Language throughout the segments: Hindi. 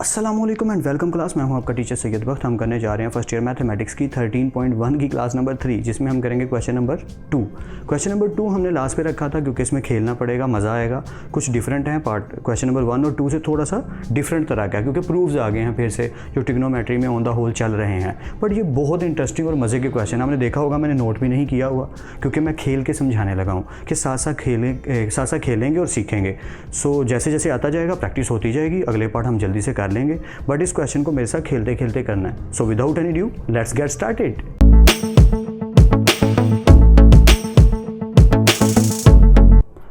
अस्सलामुअलैकुम एंड वेलकम क्लास। मैं हूं आपका टीचर सैयद बख्त। हम करने जा रहे हैं फर्स्ट ईयर मैथमेटिक्स की 13.1 की क्लास नंबर 3, जिसमें हम करेंगे क्वेश्चन नंबर 2। क्वेश्चन नंबर 2 हमने लास्ट पे रखा था क्योंकि इसमें खेलना पड़ेगा, मज़ा आएगा। कुछ डिफरेंट है पार्ट क्वेश्चन नंबर 1 और 2 से थोड़ा सा डिफरेंट तरह का है क्योंकि प्रूफ्स आ गए हैं फिर से जो ट्रिग्नोमेट्री में ऑन द होल चल रहे हैं। बट ये बहुत इंटरेस्टिंग और मज़े के क्वेश्चन आपने देखा होगा, मैंने नोट भी नहीं किया हुआ क्योंकि मैं खेल के समझाने लगा हूँ कि साथ साथ खेलेंगे और सीखेंगे। सो जैसे जैसे आता जाएगा प्रैक्टिस होती जाएगी, अगले पार्ट हम जल्दी से कर लेंगे। बट इस क्वेश्चन को मेरे साथ खेलते खेलते करना है। So without any due let's get started.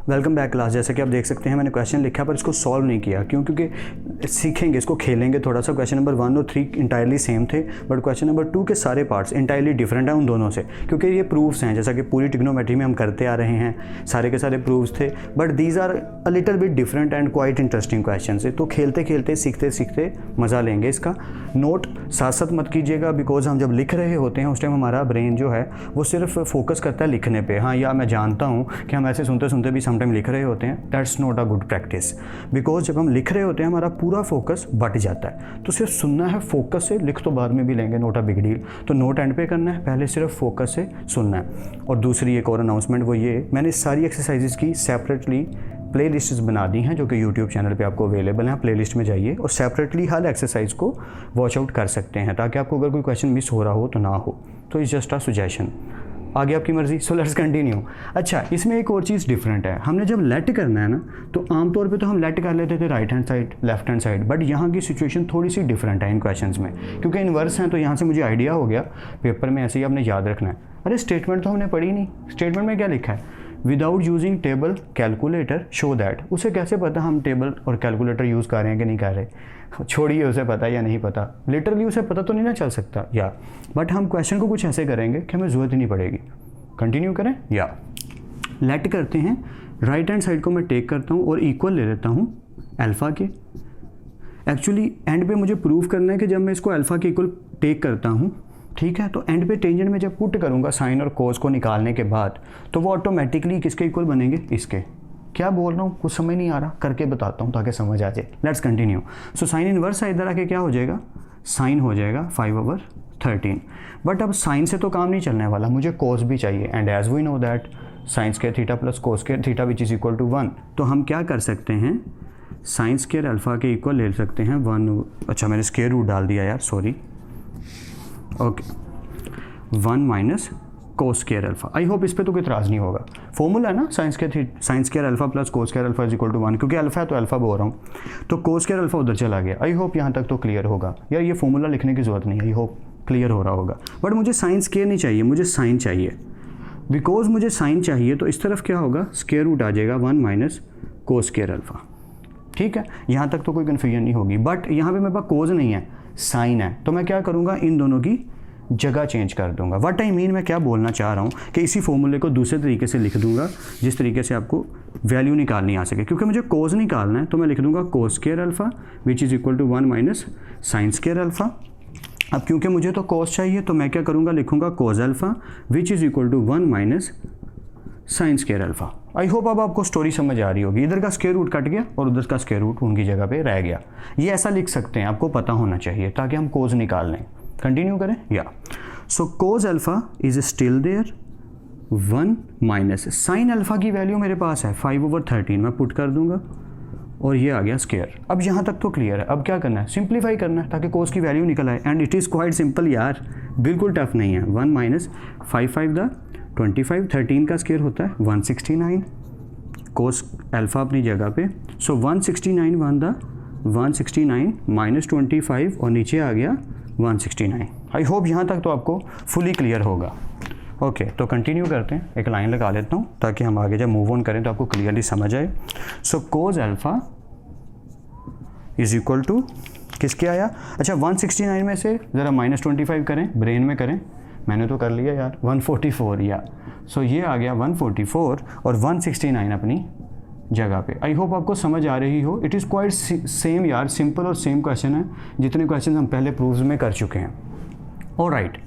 Welcome back class. जैसे कि आप देख सकते हैं मैंने क्वेश्चन लिखा पर इसको सॉल्व नहीं किया। क्यों? क्योंकि सीखेंगे, इसको खेलेंगे थोड़ा सा। क्वेश्चन नंबर 1 और 3 इंटायरली सेम थे, बट क्वेश्चन नंबर 2 के सारे पार्ट्स इंटायरली डिफरेंट हैं उन दोनों से, क्योंकि ये प्रूफ्स हैं जैसा कि पूरी ट्रिग्नोमेट्री में हम करते आ रहे हैं। सारे के सारे प्रूफ्स थे, but these are a little bit different and quite interesting question है। तो खेलते खेलते सीखते सीखते मज़ा लेंगे। इसका नोट साथ साथ मत कीजिएगा, बिकॉज हम जब लिख रहे होते हैं उस टाइम हमारा ब्रेन जो है वो सिर्फ फोकस करता है लिखने पे। हाँ, या मैं जानता हूँ कि हम ऐसे सुनते सुनते भी समटाइम लिख रहे होते हैं। That's not a good practice, because जब हम लिख रहे होते हैं हमारा पूरा फोकस बट जाता है। तो सिर्फ सुनना है फोकस से, लिख तो बाद में भी लेंगे, नोट अ बिग डील। तो नोट एंड पे करना है, पहले सिर्फ फोकस से सुनना है। और दूसरी एक और अनाउंसमेंट वो ये, मैंने सारी एक्सरसाइजेस की सेपरेटली प्ले लिस्ट्स बना दी हैं जो कि यूट्यूब चैनल पे आपको अवेलेबल हैं। प्ले लिस्ट में जाइए और सेपरेटली हर एक्सरसाइज को वॉच आउट कर सकते हैं, ताकि आपको अगर कोई क्वेश्चन मिस हो रहा हो तो ना हो। तो इट्स जस्ट अ सजेशन, आगे आपकी मर्जी। So let's continue. अच्छा, इसमें एक और चीज़ डिफरेंट है। हमने जब लेट करना है ना, तो आमतौर पे तो हम लेट कर लेते थे right hand side, left hand side. But यहाँ की सिचुएशन थोड़ी सी डिफरेंट है इन क्वेश्चंस में, क्योंकि इनवर्स हैं। तो यहाँ से मुझे आइडिया हो गया, पेपर में ऐसे ही आपने याद रखना है। अरे स्टेटमेंट तो हमने पढ़ी नहीं। स्टेटमेंट में क्या लिखा है? Without using table calculator show that. उसे कैसे पता हम टेबल और कैलकुलेटर यूज़ कर रहे हैं कि नहीं कर रहे? छोड़िए उसे पता या नहीं पता, लिटरली उसे पता तो नहीं ना चल सकता या। बट हम क्वेश्चन को कुछ ऐसे करेंगे कि हमें ज़रूरत ही नहीं पड़ेगी। कंटिन्यू करें या लेट करते हैं। राइट हैंड साइड को मैं टेक करता हूँ और इक्वल ले लेता हूँ अल्फ़ा के। एक्चुअली एंड पे मुझे प्रूव करना है कि जब मैं इसको अल्फ़ा के इक्वल टेक करता हूँ, ठीक है, तो एंड पे टेंजेंट में जब पुट करूँगा साइन और कोस को निकालने के बाद, तो वो ऑटोमेटिकली किसके इक्वल बनेंगे? इसके। क्या बोल रहा हूँ कुछ समझ नहीं आ रहा, करके बताता हूँ ताकि समझ आ जाए। Let's continue. So sine inverse इधर आके क्या हो जाएगा? साइन हो जाएगा 5/13। बट अब साइन से तो काम नहीं चलने वाला, मुझे कोस भी चाहिए। And as we know that sine square theta plus cos square theta which is equal to 1। तो हम क्या कर सकते हैं? साइन स्क्वायर अल्फ़ा के इक्वल ले सकते हैं 1। अच्छा, मैंने स्क्वायर रूट डाल दिया यार, sorry. Okay, 1 minus cos square alpha. I hope इस पे तो कोई इतराज़ नहीं होगा। फॉर्मूला है ना sine square alpha plus cos square alpha is equal to 1। क्योंकि अल्फ़ा है तो अल्फ़ा बोल रहा हूँ, तो कोस स्क्वायर अल्फ़ा उधर चला गया। आई होप यहाँ तक तो क्लियर होगा यार, ये फॉर्मूला लिखने की ज़रूरत नहीं है। आई होप क्लियर हो रहा होगा। बट मुझे साइन स्क्वायर नहीं चाहिए, मुझे साइन चाहिए। बिकॉज मुझे साइन चाहिए तो इस तरफ क्या होगा? स्क्वायर रूट आ जाएगा 1 माइनस कोस स्क्वायर अल्फ़ा। ठीक है, यहाँ तक तो कोई कन्फ्यूजन नहीं होगी। बट यहाँ पे मेरे पास कोस नहीं है, साइन है। तो मैं क्या करूँगा? इन दोनों की जगह चेंज कर दूंगा। व्हाट आई मीन, मैं क्या बोलना चाह रहा हूँ कि इसी फॉर्मूले को दूसरे तरीके से लिख दूंगा जिस तरीके से आपको वैल्यू निकालनी आ सके। क्योंकि मुझे कोस निकालना है तो मैं लिख दूंगा cos square alpha which is equal to 1 minus sine square alpha. अब क्योंकि मुझे तो कोस चाहिए तो मैं क्या करूँगा? लिखूँगा cos alpha which is equal to 1 minus sine square alpha. I hope अब आपको स्टोरी समझ आ रही होगी। इधर का स्क्वायर रूट कट गया और उधर का स्क्वायर रूट उनकी जगह पे रह गया। ये ऐसा लिख सकते हैं, आपको पता होना चाहिए ताकि हम कोस निकाल लें। कंटिन्यू करें या। So cos alpha is still there 1 minus sine alpha की वैल्यू मेरे पास है 5/13। मैं पुट कर दूंगा और ये आ गया स्क्वायर। अब यहाँ तक तो क्लियर है। अब क्या करना है? सिंप्लीफाई करना है ताकि कोस की वैल्यू निकल आए। And it is quite simple यार, बिल्कुल टफ नहीं है। 1 माइनस 5/5 13 का स्क्वायर होता है 169। कोस अल्फ़ा अपनी जगह पे। सो 169 169 माइनस 25 और नीचे आ गया 169। आई होप यहाँ तक तो आपको फुली क्लियर होगा। ओके, तो कंटिन्यू करते हैं। एक लाइन लगा लेता हूँ ताकि हम आगे जब मूव ऑन करें तो आपको क्लियरली समझ आए। So cos alpha is equal to किसके आया? अच्छा, 169 में से ज़रा माइनस 25 करें, ब्रेन में करें। मैंने तो कर लिया यार, 144 या। सो ये आ गया 144 और 169 अपनी जगह पे। आई होप आपको समझ आ रही हो। इट इज़ क्वाइट सेम यार, सिंपल और सेम क्वेश्चन है जितने क्वेश्चन हम पहले प्रूव्स में कर चुके हैं। ऑलराइट,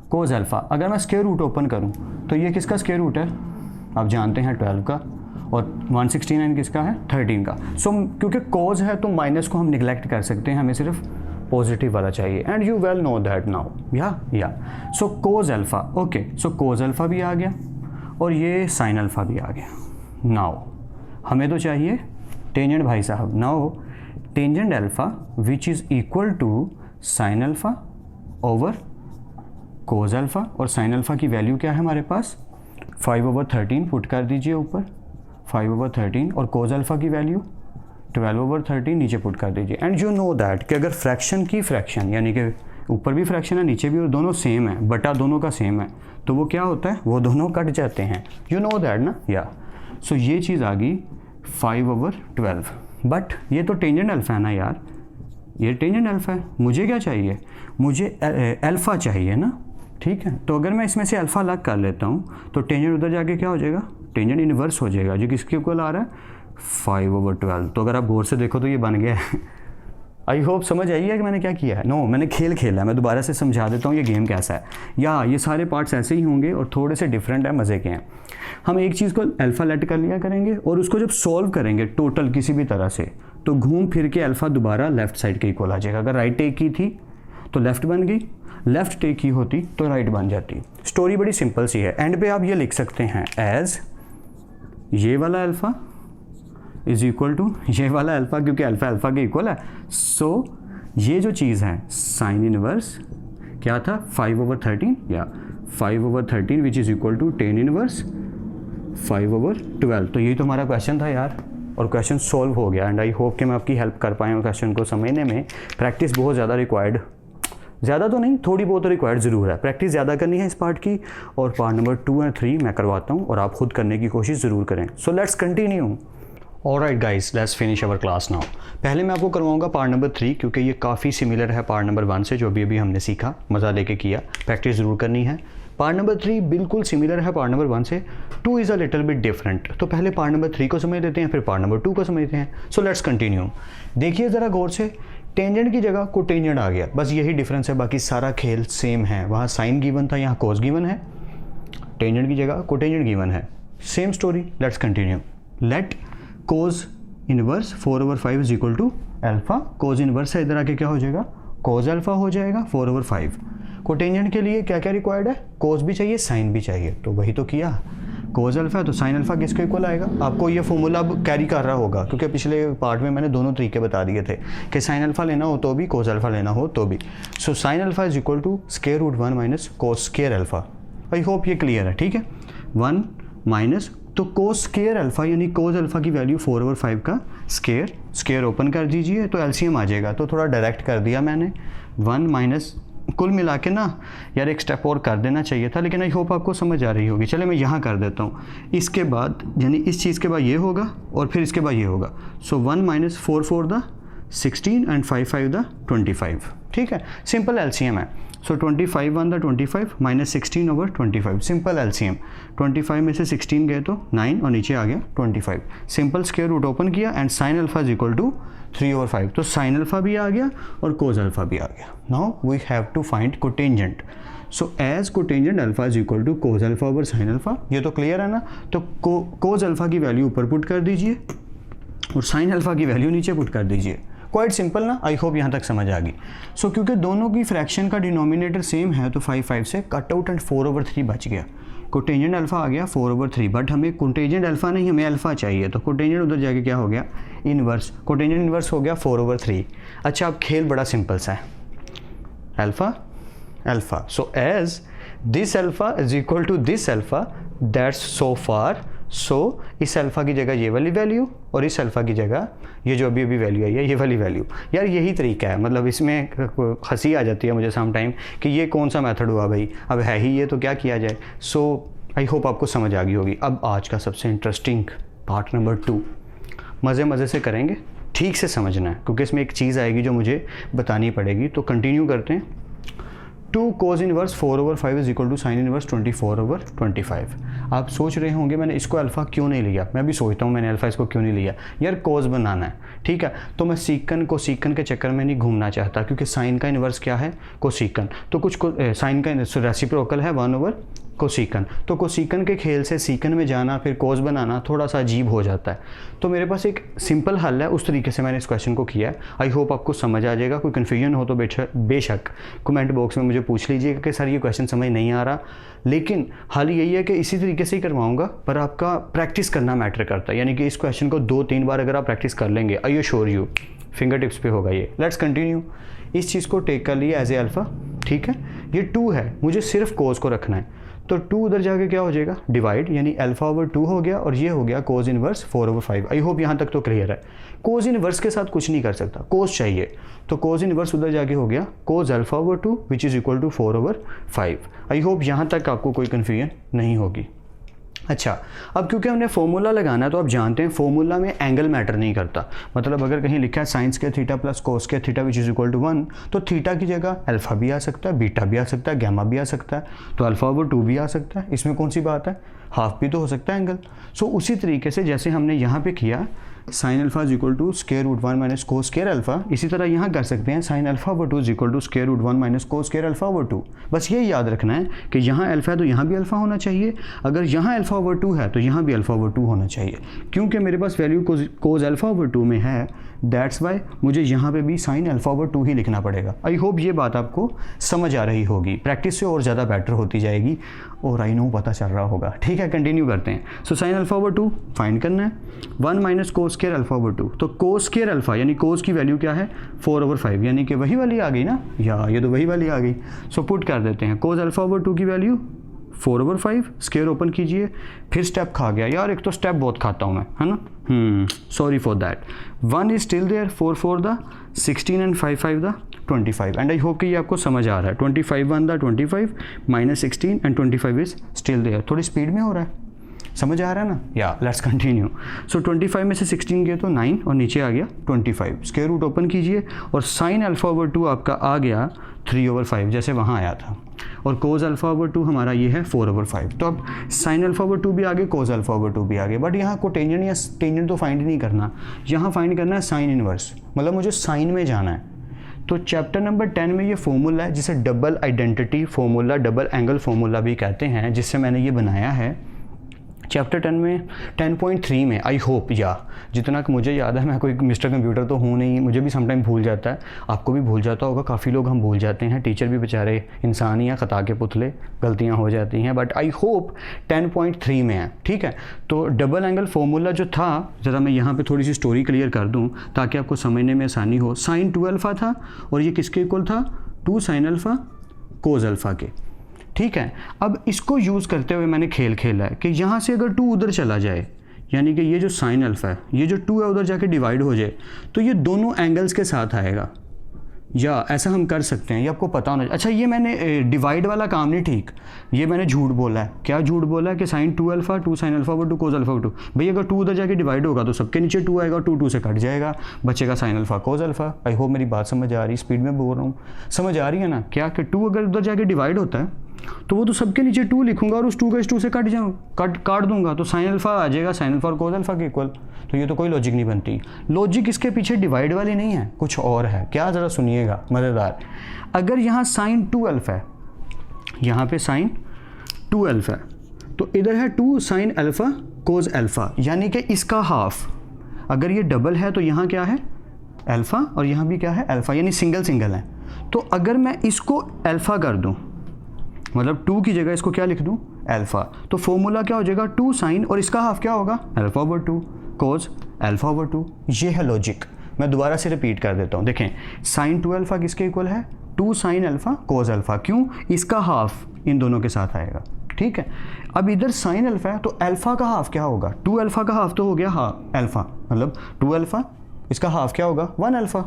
कोस अल्फ़ा अगर मैं स्क्वायर रूट ओपन करूं तो ये किसका स्क्वायर रूट है? आप जानते हैं 12 का। और 169 किसका है, 13 का। सो क्योंकि कोज है तो माइनस को हम निगलेक्ट कर सकते हैं, हमें सिर्फ पॉजिटिव वाला चाहिए, and you well know that now. या सो कोज अल्फा, ओके, सो कोज अल्फा भी आ गया और ये साइन अल्फा भी आ गया। नाउ हमें तो चाहिए टेंजेंट भाई साहब। Now tangent alpha which is equal to sine alpha over cos alpha, और साइन अल्फा की वैल्यू क्या है हमारे पास, 5/13 पुट कर दीजिए ऊपर, 5/13, और कोज अल्फा की वैल्यू 12/13 नीचे पुट कर दीजिए। एंड यू नो दैट कि अगर फ्रैक्शन की फ्रैक्शन, यानी कि ऊपर भी फ्रैक्शन है नीचे भी, और दोनों सेम है, बटा दोनों का सेम है, तो वो क्या होता है, वो दोनों कट जाते हैं। यू नो दैट ना, या सो ये चीज़ आ गई 5/12। बट ये तो टेंजेंट अल्फा है ना यार, ये टेंजेंट अल्फा है, मुझे क्या चाहिए, मुझे अल्फा चाहिए ना, ठीक है। तो अगर मैं इसमें से अल्फा अलग कर लेता हूँ तो टेंजेंट उधर जाके क्या हो जाएगा, टेंजेंट इनवर्स हो जाएगा, जो किसके इक्वल आ रहा है, 5/12। तो अगर आप गौर से देखो तो ये बन गया है। आई होप समझ आई है कि मैंने क्या किया है। नो, मैंने खेल खेला है, मैं दोबारा से समझा देता हूँ ये गेम कैसा है। या ये सारे पार्ट्स ऐसे ही होंगे और थोड़े से डिफरेंट है, मज़े के हैं। हम एक चीज़ को अल्फ़ा लेट कर लिया करेंगे और उसको जब सॉल्व करेंगे टोटल किसी भी तरह से, तो घूम फिर के अल्फ़ा दोबारा लेफ्ट साइड के इक्वल आ जाएगा। अगर राइट टेक की थी तो लेफ़्ट बन गई, लेफ़्ट टेक की होती तो राइट बन जाती। स्टोरी बड़ी सिंपल सी है। एंड पे आप ये लिख सकते हैं एज ये वाला अल्फ़ा इज इक्वल टू ये वाला अल्फ़ा, क्योंकि अल्फ़ा अल्फ़ा के इक्वल है। सो ये जो चीज़ है साइन इनवर्स क्या था, 5/13, या 5/13 which is equal to tan inverse 5/12। तो यही तो हमारा क्वेश्चन था यार, और क्वेश्चन सॉल्व हो गया। एंड आई होप कि मैं आपकी हेल्प कर पाया हूँ क्वेश्चन को समझने में। प्रैक्टिस बहुत ज़्यादा रिक्वायर्ड, ज़्यादा तो नहीं, थोड़ी बहुत तो रिक्वायर्ड ज़रूर है। प्रैक्टिस ज़्यादा करनी है इस पार्ट की, और पार्ट नंबर 2 और 3 मैं करवाता हूँ और आप खुद करने की कोशिश ज़रूर करें। So let's continue. Alright guys, let's finish our class now. पहले मैं आपको करवाऊंगा पार्ट नंबर 3, क्योंकि ये काफ़ी सिमिलर है पार्ट नंबर 1 से, जो अभी हमने सीखा, मज़ा लेके किया, प्रैक्टिस ज़रूर करनी है। पार्ट नंबर 3 बिल्कुल सिमिलर है पार्ट नंबर 1 से, 2 is a little bit different. तो पहले पार्ट नंबर 3 को समझ लेते हैं, फिर पार्ट नंबर 2 को समझते हैं। So let's continue. देखिए ज़रा गौर से, टेंजेंट की जगह कोटेंजेंट आ गया, बस यही डिफरेंस है, बाकी सारा खेल सेम है। वहाँ साइन गिवन था, यहाँ कोस गिवन है, टेंजेंट की जगह कोटेंजेंट गिवन है, same story. Let's continue. Let cos inverse 4/5 is equal to alpha. Cos inverse है, इधर आके क्या हो जाएगा, कोस अल्फा हो जाएगा 4/5। कोटेंजेंट के लिए क्या क्या रिक्वायर्ड है, कोस भी चाहिए साइन भी चाहिए, तो वही तो किया। कोस अल्फा है तो साइन अल्फा किसके इक्वल आएगा, आपको ये फॉर्मूला अब कैरी कर रहा होगा, क्योंकि पिछले पार्ट में मैंने दोनों तरीके बता दिए थे कि साइन अल्फा लेना हो तो भी, कोस अल्फा लेना हो तो भी। So sine alpha is equal to square minus cos square alpha. I hope ये क्लियर है, ठीक है। 1 माइनस, तो कोस स्क्वायर अल्फा यानी कोस अल्फा की वैल्यू 4/5 का स्क्वायर, स्क्वायर ओपन कर दीजिए तो एलसीएम आ जाएगा, तो थोड़ा डायरेक्ट कर दिया मैंने। 1 माइनस, कुल मिला के ना यार एक स्टेप और कर देना चाहिए था, लेकिन आई होप आपको समझ आ रही होगी। चले मैं यहाँ कर देता हूँ। इसके बाद यानी इस चीज़ के बाद ये होगा और फिर इसके बाद ये होगा। सो 1 माइनस 4 द 16 एंड 5 द 25, ठीक है, सिंपल एलसीएम है। सो 25 1 द 25 माइनस 16/25, सिंपल एलसीएम। 25 में से 16 गए तो 9 और नीचे आ गया 25। सिंपल स्क्वायर रूट ओपन किया and sine alpha is equal to 3/5, तो साइन अल्फा भी आ गया और कोस अल्फा भी आ गया। Now we have to find cotangent. So as cotangent alpha is equal to cos alpha over sine alpha, ये तो क्लियर है ना। तो कोस अल्फा की वैल्यू ऊपर पुट कर दीजिए और साइन अल्फा की वैल्यू नीचे पुट कर दीजिए। क्वाइट सिंपल ना, आई होप यहाँ तक समझ आ गई। सो क्योंकि दोनों की फ्रैक्शन का डिनोमिनेटर सेम है तो 5 से कट आउट एंड 4/3 बच गया। कोटेंजेंट अल्फा आ गया 4/3, बट हमें कोटेंजेंट अल्फा नहीं, हमें अल्फा चाहिए, तो कोटेंजेंट उधर जाके क्या हो गया, इनवर्स। कोटेंजेंट इनवर्स हो गया 4/3। अच्छा, अब खेल बड़ा सिंपल सा है, alpha alpha. So as this alpha is equal to this alpha, that's so far. So इस अल्फ़ा की जगह ये वाली वैल्यू और इस अल्फ़ा की जगह ये जो अभी वैल्यू आई है ये वाली वैल्यू। यार यही तरीका है, मतलब इसमें हंसी आ जाती है मुझे सम टाइम कि ये कौन सा मेथड हुआ भाई, अब है ही ये तो क्या किया जाए। सो आई होप आपको समझ आ गई होगी। अब आज का सबसे इंटरेस्टिंग पार्ट नंबर 2 मज़े से करेंगे, ठीक से समझना है, क्योंकि इसमें एक चीज़ आएगी जो मुझे बतानी पड़ेगी। तो कंटिन्यू करते हैं। 2 cos inverse 4/5 is equal to sine inverse 24/25। आप सोच रहे होंगे मैंने इसको अल्फ़ा क्यों नहीं लिया, मैं भी सोचता हूँ मैंने अल्फ़ा इसको क्यों नहीं लिया, यार कोस बनाना है, ठीक है। तो मैं सीकन को सीकन के चक्कर में नहीं घूमना चाहता, क्योंकि साइन का इनवर्स क्या है, कोसीकन। तो कुछ साइन का रेसिप्रोकल है 1 कोसीकन। तो कोसीकन के खेल से सीकन में जाना फिर कोस बनाना थोड़ा सा अजीब हो जाता है। तो मेरे पास एक सिंपल हल है, उस तरीके से मैंने इस क्वेश्चन को किया है। आई होप आपको समझ आ जाएगा। कोई कन्फ्यूजन हो तो बेशक कमेंट बॉक्स में मुझे पूछ लीजिएगा कि सर ये क्वेश्चन समझ नहीं आ रहा, लेकिन हल यही है कि इसी तरीके से ही करवाऊंगा, पर आपका प्रैक्टिस करना मैटर करता है। यानी कि इस क्वेश्चन को 2-3 बार अगर आप प्रैक्टिस कर लेंगे, I sure you finger tips पे होगा ये। Let's continue. इस चीज़ को टेक कर लिया एज ए अल्फ़ा, ठीक है। ये 2 है, मुझे सिर्फ कोस को रखना है, तो 2 उधर जाके क्या हो जाएगा, डिवाइड, यानी α/2 हो गया, और ये हो गया कोस इनवर्स 4/5। आई होप यहाँ तक तो क्लियर है। कोस इनवर्स के साथ कुछ नहीं कर सकता, कोस चाहिए, तो कोस इनवर्स उधर जाके हो गया cos α/2 which is equal to 4/5। I hope यहाँ तक आपको कोई कन्फ्यूजन नहीं होगी। अच्छा, अब क्योंकि हमने फॉर्मूला लगाना है तो आप जानते हैं फॉर्मूला में एंगल मैटर नहीं करता। मतलब अगर कहीं लिखा है साइंस के थीटा प्लस कोस के theta which is equal to 1, तो थीटा की जगह अल्फ़ा भी आ सकता है, बीटा भी आ सकता है, गैमा भी आ सकता है, तो α/2 भी आ सकता है। इसमें कौन सी बात है, हाफ भी तो हो सकता है एंगल। सो उसी तरीके से जैसे हमने यहाँ पे किया sine alpha is equal to square root 1 minus cos square alpha, इसी तरह यहाँ कर सकते हैं sine α/2 is equal to square root 1 minus cos square α/2। बस ये याद रखना है कि यहाँ अल्फा है तो यहाँ भी अल्फा होना चाहिए, अगर यहाँ α/2 है तो यहाँ भी α/2 होना चाहिए। क्योंकि मेरे पास वैल्यू कोस α/2 में है, दैट्स वाई मुझे यहाँ पे भी साइन α/2 ही लिखना पड़ेगा। आई होप ये बात आपको समझ आ रही होगी, प्रैक्टिस से और ज़्यादा बेटर होती जाएगी, और आई नो पता चल रहा होगा। ठीक है, कंटिन्यू करते हैं। सो साइन α/2 फाइंड करना है, 1 माइनस कोस स्क्वायर α/2, तो कोस स्क्वायर अल्फा यानी कोस की वैल्यू क्या है 4/5, यानी कि वही वाली आ गई ना, या ये तो वही वाली आ गई। सो पुट कर देते हैं कोस α/2 की वैल्यू 4/5, स्क्वायर ओपन कीजिए, फिर स्टेप खा गया यार, एक तो स्टेप बहुत खाता हूँ मैं, है ना, sorry for that. 1 is still there, 4 4 the 16 and 5 5 the 25, and I hope कि ये आपको समझ आ रहा है। 25 1 the 25 minus 16 and 25 is still there. थोड़ी स्पीड में हो रहा है, समझ आ रहा है ना, या लेट्स कंटिन्यू। सो 25 में से 16 गए तो 9 और नीचे आ गया 25, स्क्वायर रूट ओपन कीजिए, और साइन α/2 आपका आ गया 3/5 जैसे वहाँ आया था, और कोस α/2 हमारा ये है 4/5। तो अब साइन α/2 भी आगे, कोस α/2 भी आगे, बट यहाँ को टेंजेंट या टेंजेंट तो फाइंड नहीं करना, यहाँ फाइंड करना है साइन इनवर्स, मतलब मुझे साइन में जाना है। तो चैप्टर नंबर 10 में ये फॉर्मूला है जिसे double identity formula, double angle formula भी कहते हैं, जिससे मैंने ये बनाया है। चैप्टर 10 में 10.3 में आई होप, या जितना कि मुझे याद है, मैं कोई मिस्टर कंप्यूटर तो हूँ नहीं, मुझे भी समटाइम भूल जाता है, आपको भी भूल जाता होगा, काफ़ी लोग हम भूल जाते हैं, टीचर भी बेचारे इंसान ही हैं, खता के पुतले, गलतियाँ हो जाती हैं, बट आई होप 10.3 में है। ठीक है, तो डबल एंगल फॉर्मूला जो था, ज़रा मैं यहाँ पे थोड़ी सी स्टोरी क्लियर कर दूँ ताकि आपको समझने में आसानी हो। साइन 2α था, और ये किसके इक्वल था, 2 sin α कोस अल्फ़ा के। ठीक है, अब इसको यूज़ करते हुए मैंने खेल खेला है कि यहाँ से अगर 2 उधर चला जाए, यानी कि ये जो साइन अल्फ़ा है, ये जो 2 है उधर जाके डिवाइड हो जाए, तो ये दोनों एंगल्स के साथ आएगा, या ऐसा हम कर सकते हैं, ये आपको पता होना चाहिए। अच्छा, ये मैंने डिवाइड वाला काम नहीं, ठीक, ये मैंने झूठ बोला है। क्या झूठ बोला है कि साइन 2α 2 sin α/2 कोस α/2, भाई अगर 2 उधर जाके डिवाइड होगा तो सबके नीचे 2 आएगा, 2 2 से कट जाएगा, बचेगा sine alpha cos alpha. I hope मेरी बात समझ आ रही, स्पीड में बोल रहा हूँ, समझ आ रही है ना, क्या कि 2 अगर उधर जाके डिवाइड होता है तो वो तो सबके नीचे 2 लिखूंगा, और उस 2 का इस 2 से काट दूंगा, तो साइन अल्फ़ा आ जाएगा साइन अल्फ़ा और कोस अल्फ़ा के इक्वल। तो ये तो कोई लॉजिक नहीं बनती। लॉजिक इसके पीछे डिवाइड वाली नहीं है, कुछ और है। क्या, ज़रा सुनिएगा, मज़ेदार। अगर यहाँ साइन 2α है, यहाँ पे साइन 2α है, तो इधर है 2 sin अल्फ़ा कोस अल्फ़ा, यानी कि इसका हाफ। अगर ये डबल है तो यहाँ क्या है अल्फ़ा, और यहाँ भी क्या है अल्फ़ा, यानी सिंगल सिंगल है। तो अगर मैं इसको अल्फ़ा कर दूँ, मतलब 2 की जगह इसको क्या लिख दूँ अल्फ़ा, तो फॉर्मूला क्या हो जाएगा 2 sin, और इसका हाफ क्या होगा α/2 कोस α/2। ये है लॉजिक। मैं दोबारा से रिपीट कर देता हूँ, देखें साइन 2α किसके इक्वल है 2 sin अल्फ़ा कोस अल्फ़ा, क्यों, इसका हाफ इन दोनों के साथ आएगा। ठीक है, अब इधर साइन अल्फ़ा है तो अल्फ़ा का हाफ क्या होगा, 2α का हाफ तो हो गया अल्फ़ा, मतलब 2α, इसका हाफ क्या होगा 1α,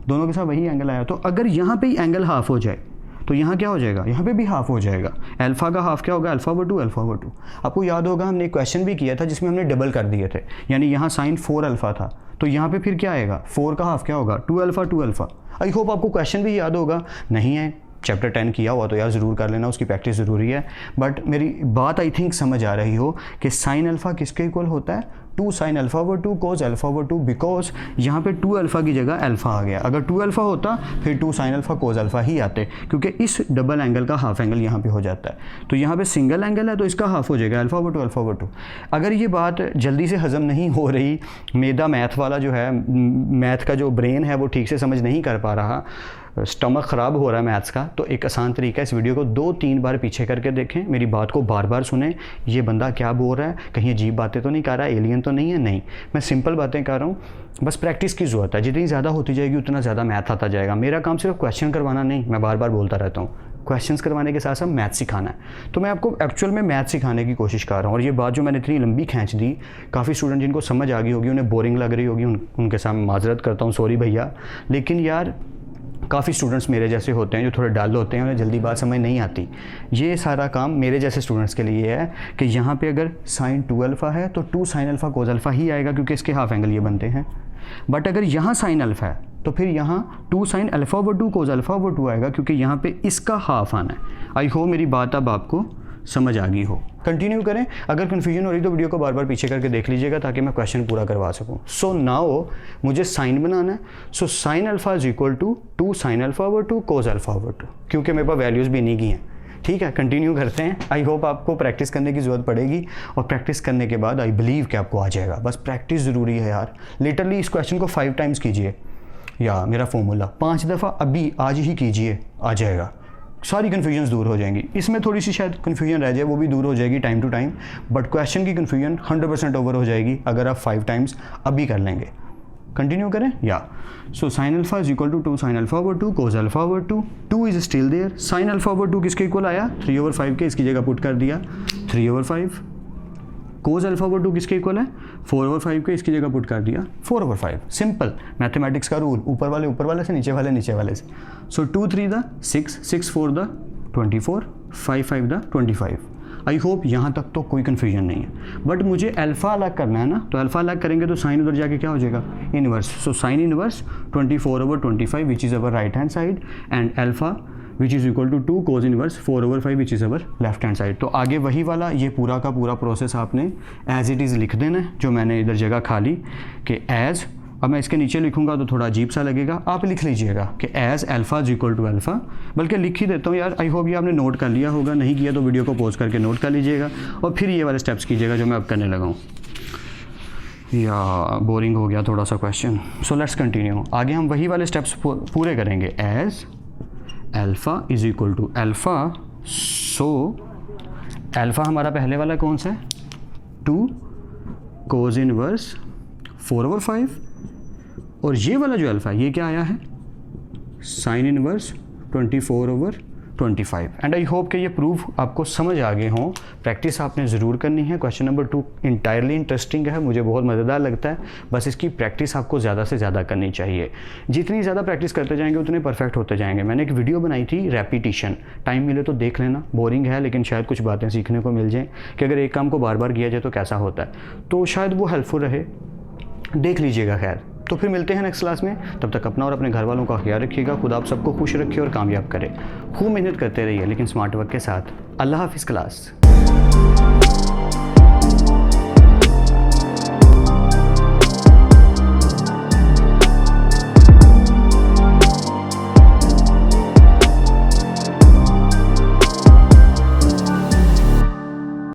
दोनों के साथ वही एंगल आया। तो अगर यहाँ पे ही एंगल हाफ हो जाए तो यहाँ क्या हो जाएगा, यहाँ पे भी हाफ हो जाएगा। अल्फ़ा का हाफ क्या होगा α/2। आपको याद होगा हमने एक क्वेश्चन भी किया था जिसमें हमने डबल कर दिए थे, यानी यहाँ साइन 4α था, तो यहाँ पे फिर क्या आएगा 4 का हाफ क्या होगा 2α। आई होप आपको क्वेश्चन भी याद होगा, नहीं है चैप्टर 10 किया हुआ तो यार ज़रूर कर लेना, उसकी प्रैक्टिस ज़रूरी है। बट मेरी बात आई थिंक समझ आ रही हो कि साइन अल्फ़ा किसके इक्वल होता है, 2 sine alpha over 2 cos alpha over 2, because यहाँ पे 2 अल्फ़ा की जगह अल्फ़ा आ गया। अगर 2 अल्फ़ा होता फिर 2 साइन अल्फ़ा कोस अल्फ़ा ही आते, क्योंकि इस डबल एंगल का हाफ एंगल यहाँ पे हो जाता है। तो यहाँ पे सिंगल एंगल है तो इसका हाफ हो जाएगा अल्फ़ा ओवर 2 अल्फ़ा ओवर 2। अगर ये बात जल्दी से हज़म नहीं हो रही, मेरा मैथ वाला जो है, मैथ का जो ब्रेन है वो ठीक से समझ नहीं कर पा रहा, स्टमक ख़राब हो रहा है मैथ्स का, तो एक आसान तरीका है, इस वीडियो को 2-3 बार पीछे करके देखें, मेरी बात को बार बार सुनें। ये बंदा क्या बोल रहा है, कहीं अजीब बातें तो नहीं कर रहा है, एलियन तो नहीं है, नहीं, मैं सिंपल बातें कर रहा हूँ। बस प्रैक्टिस की ज़रूरत है, जितनी ज़्यादा होती जाएगी उतना ज़्यादा मैथ आता जाएगा। मेरा काम सिर्फ क्वेश्चन करवाना नहीं, मैं बार बार बोलता रहता हूँ, क्वेश्चंस करवाने के साथ साथ मैथ सिखाना है। तो मैं आपको एक्चुअल में मैथ सिखाने की कोशिश कर रहा हूँ। और ये बात जो मैंने इतनी लंबी खींच दी, काफ़ी स्टूडेंट जिनको समझ आ गई होगी, उन्हें बोरिंग लग रही होगी, उनके सामने माजरत करता हूँ, सॉरी भैया। लेकिन यार काफ़ी स्टूडेंट्स मेरे जैसे होते हैं जो थोड़े डल होते हैं, उन्हें जल्दी बात समझ नहीं आती। ये सारा काम मेरे जैसे स्टूडेंट्स के लिए है कि यहाँ पे अगर साइन 2 अल्फ़ा है तो 2 साइन अल्फ़ा कोस अल्फ़ा ही आएगा, क्योंकि इसके हाफ एंगल ये बनते हैं। बट अगर यहाँ साइन अल्फ़ा है तो फिर यहाँ 2 sine alpha over 2 cos alpha over 2 आएगा, क्योंकि यहाँ पे इसका हाफ आना है। आई होप मेरी बात अब आपको समझ आ गई हो। कंटिन्यू करें, अगर कन्फ्यूजन हो रही तो वीडियो को बार बार पीछे करके देख लीजिएगा ताकि मैं क्वेश्चन पूरा करवा सकूं। सो नाउ मुझे साइन बनाना है। So sine alpha is equal to 2 sine alpha over 2 cos alpha over 2, क्योंकि मेरे पास वैल्यूज़ भी नहीं की हैं। ठीक है, कंटिन्यू करते हैं। आई होप आपको प्रैक्टिस करने की ज़रूरत पड़ेगी, और प्रैक्टिस करने के बाद आई बिलीव कि आपको आ जाएगा। बस प्रैक्टिस ज़रूरी है यार। लिटरली इस क्वेश्चन को 5 टाइम्स कीजिए, या मेरा फॉर्मूला 5 दफ़ा अभी आज ही कीजिए, आ जाएगा। सारी कन्फ्यूजन्स दूर हो जाएंगी। इसमें थोड़ी सी शायद कन्फ्यूजन रह जाए, वो भी दूर हो जाएगी time to time, but question की कन्फ्यूजन 100% ओवर हो जाएगी अगर आप 5 टाइम्स अभी कर लेंगे। कंटिन्यू करें, या so sine alpha is equal to 2 sine alpha over 2 cos alpha over 2, 2 is still there. Sine alpha over 2 किसके इक्वल आया, 3/5 के, इसकी जगह पुट कर दिया 3/5। कोस अल्फ़ा ओवर 2 किसके इक्वल है, 4/5 के, इसकी जगह पुट कर दिया 4/5। सिंपल मैथमेटिक्स का रूल, ऊपर वाले से, नीचे वाले से। सो 2 3 the 6, 6 4 the 24, 5 5 the 25। I hope यहाँ तक तो कोई कन्फ्यूजन नहीं है। बट मुझे अल्फ़ा अलग करना है ना, तो अल्फ़ा अलग करेंगे तो साइन उधर जाके क्या हो जाएगा, inverse. So sine inverse 24/25 which is our right hand side, and alpha which is equal to 2 cos inverse 4/5 which is our left hand side. तो आगे वही वाला ये पूरा का पूरा प्रोसेस आपने एज इट इज़ लिख देना है, जो मैंने इधर जगह खा ली कि एज। अब मैं इसके नीचे लिखूंगा तो थोड़ा अजीब सा लगेगा, आप लिख लीजिएगा कि as alpha is equal to alpha. बल्कि लिख ही देता हूँ यार, आई होप ये आपने नोट कर लिया होगा, नहीं किया तो वीडियो को पॉज करके नोट कर लीजिएगा, और फिर ये वाले स्टेप्स कीजिएगा जो मैं अब करने लगा हूँ। या बोरिंग हो गया थोड़ा सा क्वेश्चन। So let's continue. आगे हम वही वाले स्टेप्स पूरे करेंगे। As alpha is equal to alpha, so alpha हमारा पहले वाला कौन सा है, 2 कोस इनवर्स 4/5, और ये वाला जो अल्फ़ा ये क्या आया है, sign inverse 24/25। And I hope कि ये प्रूफ आपको समझ आ गए हों। प्रैक्टिस आपने ज़रूर करनी है। क्वेश्चन नंबर 2 इंटायरली इंटरेस्टिंग है, मुझे बहुत मज़ेदार लगता है। बस इसकी प्रैक्टिस आपको ज़्यादा से ज़्यादा करनी चाहिए। जितनी ज़्यादा प्रैक्टिस करते जाएंगे उतने परफेक्ट होते जाएंगे। मैंने एक वीडियो बनाई थी रेपिटिशन, टाइम मिले तो देख लेना, बोरिंग है लेकिन शायद कुछ बातें सीखने को मिल जाएँ कि अगर एक काम को बार बार किया जाए तो कैसा होता है, तो शायद वो हेल्पफुल रहे, देख लीजिएगा। खैर, तो फिर मिलते हैं नेक्स्ट क्लास में। तब तक अपना और अपने घर वालों का ख्याल रखिएगा। खुदा आप सबको खुश रखे और कामयाब करे। खूब मेहनत करते रहिए लेकिन स्मार्ट वर्क के साथ। अल्लाह हाफिज़ क्लास।